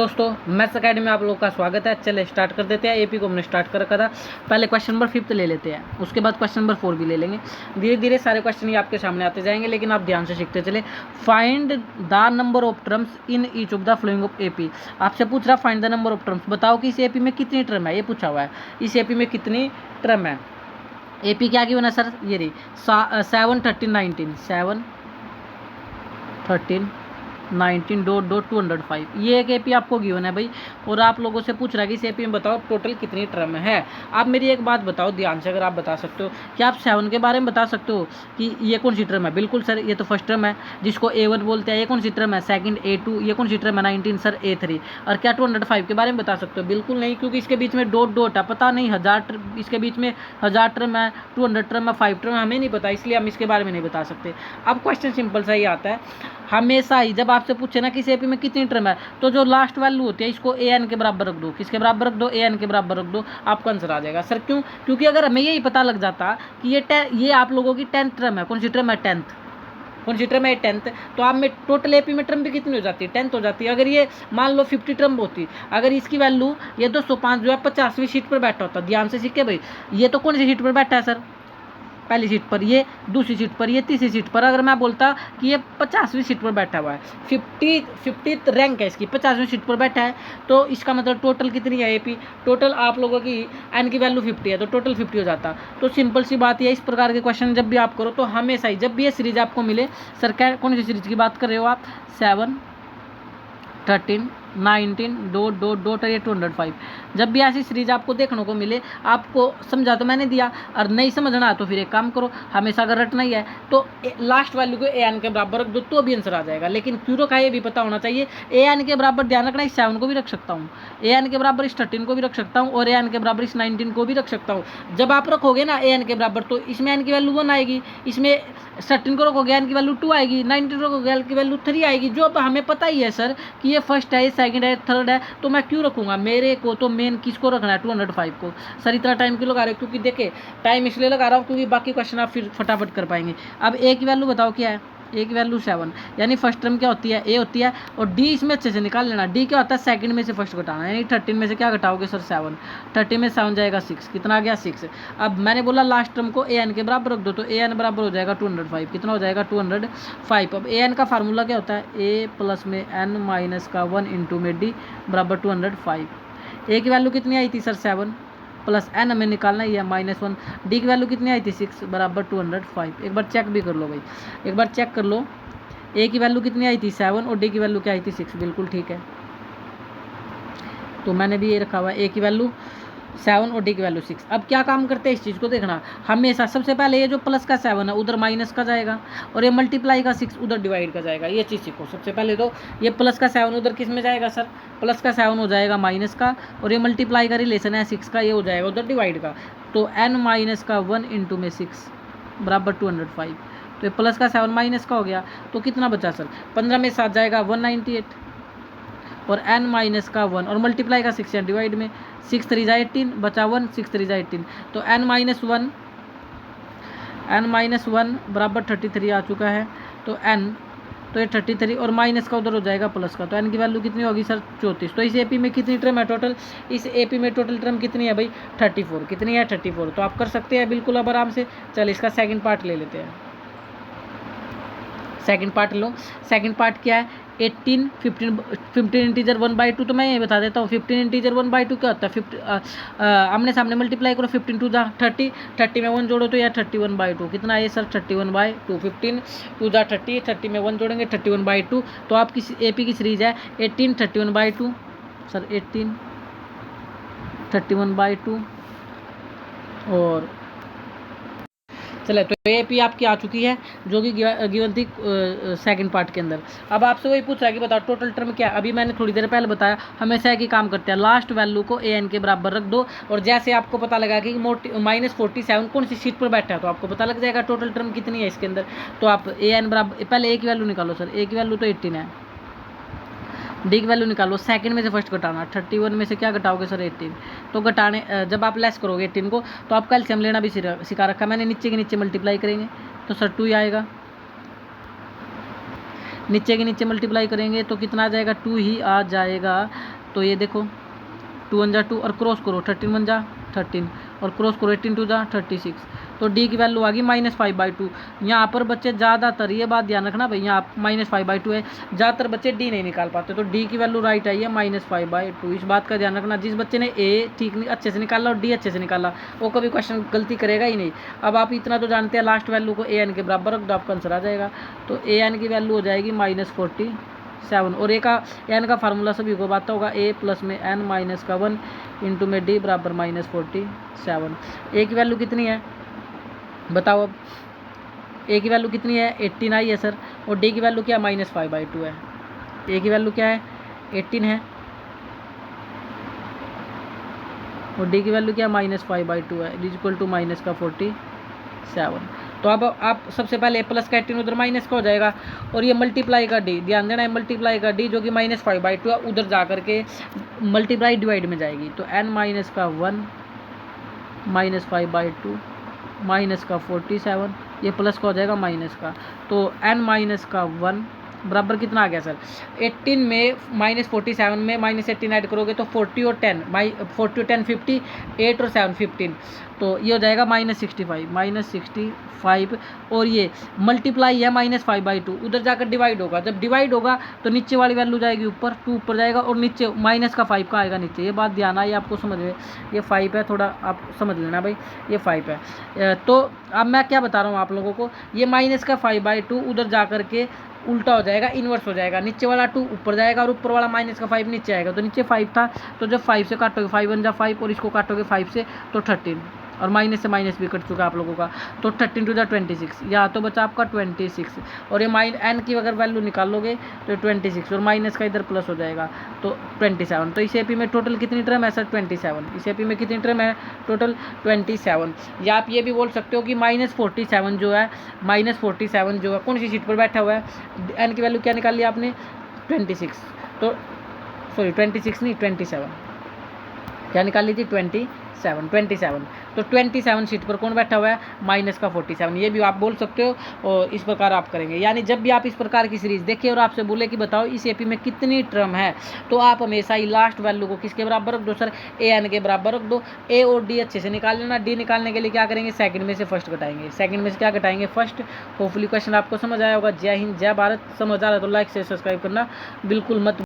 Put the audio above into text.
दोस्तों maths academy में आप लोगों का स्वागत है। चले स्टार्ट कर देते हैं। एपी को हमने स्टार्ट कर रखा था। पहले क्वेश्चन नंबर 5 ले लेते हैं, उसके बाद क्वेश्चन नंबर 4 भी ले लेंगे। धीरे धीरे सारे क्वेश्चन ही आपके सामने आते जाएंगे, लेकिन आप ध्यान से सीखते चले। Find the number of terms in each of the flowing of AP. आपसे पूछ रहा find the number of terms, बताओ कि इस एपी में कितनी टर्म है। ये पूछा हुआ है, इस एपी में कितनी टर्म है। एपी क्या गिवन है सर, ये रही 7 13 19 7 13 19 डॉट डॉट 205। ये एक एपी आपको गिवन है भाई, और आप लोगों से पूछ रहा है कि इस एपी में बताओ टोटल कितनी टर्म है। आप मेरी एक बात बताओ ध्यान से, अगर आप बता सकते हो कि आप 7 के बारे में बता सकते हो कि ये कौन सी टर्म है। बिल्कुल सर, ये तो फर्स्ट टर्म है जिसको A1 बोलते हैं। ये कौन सी टर्म है, सेकंड A2। ये कौन सी टर्म है, 19 सर A3। और क्या 205 के बारे में बता सकते हो? बिल्कुल नहीं, क्योंकि इसके बीच में डॉट डॉट है। पता नहीं 1000 इसके बीच में 1000 टर्म है, 200 टर्म है, 5 टर्म है, हमें नहीं पता, इसलिए हम इसके बारे में नहीं बता सकते। अब क्वेश्चन सिंपल सा ही आता है हमेशा ही, जब आपसे पूछे ना किस एपी में कितनी टर्म है, तो जो लास्ट वैल्यू होती है इसको an के बराबर रख दो। किसके बराबर रख दो? an के बराबर रख दो, आपका आंसर आ जाएगा। सर क्यों? क्योंकि अगर हमें यही पता लग जाता कि ये आप लोगों की 10th टर्म है। कौन सी टर्म है? 10th। कौन सी टर्म है? 10th। तो आप में टोटल एपी में टर्म भी कितनी हो जाती है? 10th हो जाती है। अगर ये मान लो 50 टर्म होती, अगर इसकी वैल्यू ये 205 जो है 50वीं सीट पर बैठा होता। ध्यान से सीखे भाई, ये तो कौन सी सीट पर बैठा है सर? पहली सीट पर, ये दूसरी सीट पर, ये तीसरी सीट पर। अगर मैं बोलता कि ये 50वीं सीट पर बैठा हुआ है, 50th रैंक है इसकी, 50वीं सीट पर बैठा है, तो इसका मतलब टोटल कितनी है एपी? टोटल आप लोगों की एन की वैल्यू 50 है, तो टोटल 50 हो जाता। तो सिंपल सी बात है, इस प्रकार के क्वेश्चन जब भी आप करो तो हमेशा ही जब भी ये सीरीज आपको मिले, सर क्या कौन सी सीरीज की बात कर रहे हो आप? 7 13 19 डॉट डॉट डॉट और ये 205। जब भी ऐसी सीरीज आपको देखने को मिले, आपको समझा तो मैंने दिया, और नहीं समझना तो फिर एक काम करो, हमेशा अगर रटना ही है तो लास्ट वैल्यू को an के बराबर रख दो, तो भी आंसर आ जाएगा। लेकिन क्यों का ये भी पता होना चाहिए। an के बराबर ध्यान रखना, इस 7 को भी रख सकता हूँ, an के बराबर इस 13 को भी रख सकता हूँ, और an के बराबर इस 19 को भी रख सकता हूँ। जब आप रखोगे ना an के बराबर, तो इसमें n की वैल्यू 1 आएगी, इसमें 13 को रखोगे n की वैल्यू 2 आएगी, 19 को रखोगे n की वैल्यू 3 आएगी। जो अब हमें पता ही है सर कि ये फर्स्ट है, सेकंड है, थर्ड है, तो मैं क्यों रखूंगा? मेरे को तो मेन किसको रखना है? 205 को। सर इतना टाइम क्यों लगा रहे हो? क्योंकि देखिए टाइम इसलिए लगा रहा हूँ क्योंकि बाकी क्वेश्चन आप फिर फटाफट कर पाएंगे। अब ए की वैल्यू बताओ क्या है? ए की वैल्यू 7, यानी फर्स्ट टर्म क्या होती है? ए होती है, और डी इसमें अच्छे से निकाल लेना। डी क्या होता है? सेकंड में से फर्स्ट घटाना, यानी 13 में से क्या घटाओगे सर? 7। 30 में 7 जाएगा 6, कितना आ गया? 6। अब मैंने बोला लास्ट टर्म को an के बराबर रख दो, तो an बराबर हो जाएगा 205। कितना हो जाएगा? 205। अब an का फार्मूला क्या होता है? a प्लस में n माइनस का 1 इंटू में d बराबर 205। a की वैल्यू कितनी आई थी सर? 7 प्लस n हमें निकालना ही है -1। डी की वैल्यू कितनी आई थी? 6 बराबर 205। एक बार चेक भी कर लो भाई, एक बार चेक कर लो। ए की वैल्यू कितनी आई थी? 7, और डी की वैल्यू क्या आई थी? 6। बिल्कुल ठीक है, तो मैंने भी ये रखा हुआ है, ए की वैल्यू 7 और डी की वैल्यू 6। अब क्या काम करते हैं इस चीज़ को देखना, हमेशा सबसे पहले ये जो प्लस का 7 है उधर माइनस का जाएगा, और ये मल्टीप्लाई का 6 उधर डिवाइड का जाएगा। ये चीज़ सीखो सबसे पहले। तो ये प्लस का 7 उधर किस में जाएगा सर? प्लस का 7 हो जाएगा माइनस का, और ये मल्टीप्लाई का रिलेशन है 6 का, ये हो जाएगा उधर डिवाइड का। तो n माइनस का 1 इंटू में 6 बराबर 205। तो ये प्लस का 7 माइनस का हो गया, तो कितना बचा सर? 15 में 7 जाएगा 198, और n माइनस का 1, और मल्टीप्लाई का 6 या डिवाइड में 6 3 जा 18, बचा 1, 6 3 जा 18। तो n माइनस 1 बराबर 33 आ चुका है। तो n, तो ये 33, और माइनस का उधर हो जाएगा प्लस का, तो n की वैल्यू कितनी होगी सर? 34। तो इस एपी में कितनी टर्म है टोटल? इस एपी में टोटल टर्म कितनी है भाई? 34। कितनी है? 34। तो आप कर सकते हैं बिल्कुल अब आराम से। चल इसका सेकंड पार्ट ले लेते हैं। सेकंड पार्ट लो। सेकंड पार्ट क्या है? 18 15 इंटीजर 1/2। तो मैं ये बता देता हूँ, 15 इंटीजर 1/2 क्या होता है? आमने सामने मल्टीप्लाई करो, 15 2 जा 30, 30 में 1 जोड़ो तो यार 31/2। कितना है सर? 31/2। 15 2 जा 30, 30 में 1 जोड़ेंगे 31/2। तो आपकी एपी की सीरीज है 18 31/2 सर, 18 31/2। और चले, तो ए पी आपकी आ चुकी है, जो कि गिवन थी सेकंड पार्ट के अंदर। अब आपसे वही पूछ रहा है कि बताओ टोटल टर्म क्या है। अभी मैंने थोड़ी देर पहले बताया, हमेशा एक ही काम करते हैं, लास्ट वैल्यू को an के बराबर रख दो, और जैसे आपको पता लगा कि -47 कौन सी सीट पर बैठा है, तो आपको पता लग जाएगा टोटल टर्म कितनी है इसके अंदर। तो आप an बराबर, पहले a की वैल्यू निकालो सर। a की वैल्यू तो 18 है, डी की वैल्यू निकालो, सेकंड में से फर्स्ट घटाना, 31 में से क्या घटाओगे सर? 18। तो घटाने जब आप लेस करोगे 18 को, तो आपका एलसीएम लेना भी सिखा रखा मैंने। नीचे के नीचे मल्टीप्लाई करेंगे तो सर 2 ही आएगा, नीचे के नीचे मल्टीप्लाई करेंगे तो कितना आ जाएगा? 2 ही आ जाएगा। तो ये देखो 2 1 जा 2 और क्रॉस करो 13 1 जा 13 और क्रॉस करो 18 2 जा 36। तो डी की वैल्यू आ गई -5/2। यहाँ पर बच्चे ज़्यादातर ये बात ध्यान रखना भाई, यहाँ -5/2 है, ज़्यादातर बच्चे डी नहीं निकाल पाते, तो डी की वैल्यू राइट आई है -5/2। इस बात का ध्यान रखना, जिस बच्चे ने ए ठीक अच्छे से निकाला और डी अच्छे से निकाला वो कभी क्वेश्चन गलती करेगा ही नहीं। अब आप इतना तो जानते हैं, लास्ट वैल्यू को an के बराबर रख दो, आपका आंसर आ जाएगा। तो an की वैल्यू हो जाएगी -47 और n का फार्मूला सभी को पता होगा, a प्लस में n माइनस का 1 इंटू में d बराबर -47। a की वैल्यू कितनी है बताओ अब, a की वैल्यू कितनी है 18 आई है सर, और d की वैल्यू क्या -5/2 है। a की वैल्यू क्या है 18 है और d की वैल्यू क्या -5/2 है, इक्वल टू माइनस का 47। तो अब आप सबसे पहले प्लस का 18 उधर माइनस का हो जाएगा, और ये मल्टीप्लाई का डी, ध्यान देना है मल्टीप्लाई का डी जो कि -5/2 है, उधर जा करके मल्टीप्लाई डिवाइड में जाएगी। तो n माइनस का 1 -5/2 माइनस का 47, ये प्लस का हो जाएगा माइनस का। तो n माइनस का 1 बराबर कितना आ गया सर, 18 में -47 में -18 ऐड करोगे तो 40 और 10 40 और 10 50, 8 और 7 15, तो ये हो जाएगा -65 और ये मल्टीप्लाई है -5/2, उधर जाकर डिवाइड होगा, जब डिवाइड होगा तो नीचे वाली वैल्यू जाएगी ऊपर, 2 ऊपर जाएगा और नीचे माइनस का 5 का आएगा नीचे। ये बात ध्यान आई आपको समझ में, ये 5 है, थोड़ा आप समझ लेना भाई, ये 5 है। तो अब मैं क्या बता रहा हूँ आप लोगों को, ये -5/2 उधर जा करके उल्टा हो जाएगा, इन्वर्स हो जाएगा, नीचे वाला 2 ऊपर जाएगा और ऊपर वाला -5 नीचे आएगा। तो नीचे 5 था, तो जब 5 से काटोगे 5 1 जा 5 और इसको काटोगे 5 से तो 13, और माइनस से माइनस भी कट चुका आप लोगों का, तो 13 2 जा 26, या तो बचा आपका 26, और ये n की अगर वैल्यू निकालोगे तो 26 और माइनस का इधर प्लस हो जाएगा तो 27। तो इस एपी में टोटल कितनी टर्म है सर 27, इस एपी में कितनी टर्म है टोटल 27। या आप ये भी बोल सकते हो कि -47 जो है, -47 जो है कौन सी सीट पर बैठा हुआ है, n की वैल्यू क्या निकाल लिया आपने 26, तो सॉरी 26 नहीं 27, क्या निकाल ली थी 27। तो 27 सीट पर कौन बैठा हुआ है -47, ये भी आप बोल सकते हो, और इस प्रकार आप करेंगे। यानी जब भी आप इस प्रकार की सीरीज देखिए और आपसे बोले कि बताओ इस एपी में कितनी टर्म है, तो आप हमेशा ही लास्ट वैल्यू को किसके बराबर रख दो सर, an के बराबर रख दो। a और d अच्छे से निकाल लेना, d निकालने के लिए क्या करेंगे, सेकंड में से फर्स्ट घटाएंगे, सेकंड में से क्या घटाएंगे फर्स्ट। होपफुली क्वेश्चन आपको समझ आया होगा। जय हिंद जय भारत। समझ आ रहा है तो लाइक से सब्सक्राइब करना बिल्कुल मत